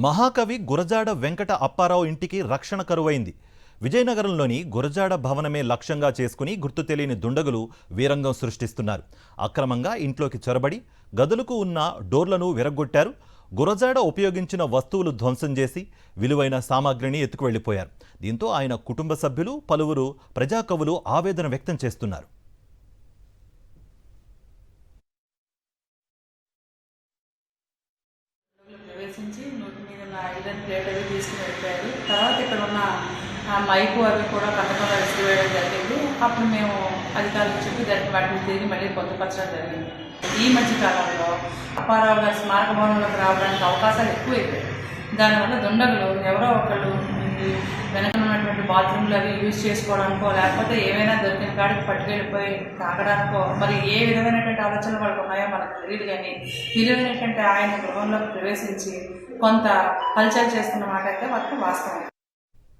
మహాకవి గురజాడ వెంకట అప్పారావు ఇంటికి రక్షణ కరువైంది. విజయనగరంలోని గురజాడ భవనమే లక్ష్యంగా చేసుకుని గుర్తు తెలియని దుండగులు వీరంగం సృష్టిస్తున్నారు. అక్రమంగా ఇంట్లోకి చొరబడి గదులకు ఉన్న డోర్లను విరగ్గొట్టారు. గురజాడ ఉపయోగించిన వస్తువులు ధ్వంసం చేసి విలువైన సామాగ్రిని ఎత్తుకువెళ్లిపోయారు. దీంతో ఆయన కుటుంబ సభ్యులు, పలువురు ప్రజాకవులు ఆవేదన వ్యక్తం చేస్తున్నారు. ప్రవేశించి నోటి మీద ఐరన్ ప్లేట్ అవి తీసుకుని వెళ్ళిపోయారు. తర్వాత ఇక్కడ ఉన్న మైకు అవి కూడా కంటకుండా విసిరివేయడం జరిగింది. అప్పుడు మేము అధికారులకు చెప్పి దాన్ని వాటిని తిరిగి మళ్ళీ పొందుపరచడం జరిగింది. ఈ మధ్య కాలంలో అప్పారావు గారి స్మారక భవనంలోకి రావడానికి అవకాశాలు ఎక్కువైపోయాయి. దానివల్ల దుండగులు ఎవరో ఒకళ్ళు వెనక ఉన్నటువంటి బాత్రూమ్లు అవి యూజ్ చేసుకోవడానికో, లేకపోతే ఏమైనా దొరికిన కాడికి పట్టుకెళ్ళిపోయి తాగడానికో, మరి ఏ విధమైనటువంటి ఆలోచనలు వాళ్ళకు ఉన్నాయో మనకు తెలియదు. కానీ విలువైనటువంటి ఆయన గృహంలోకి ప్రవేశించి కొంత హల్చల్ చేస్తున్న మాట అయితే వాస్తవం.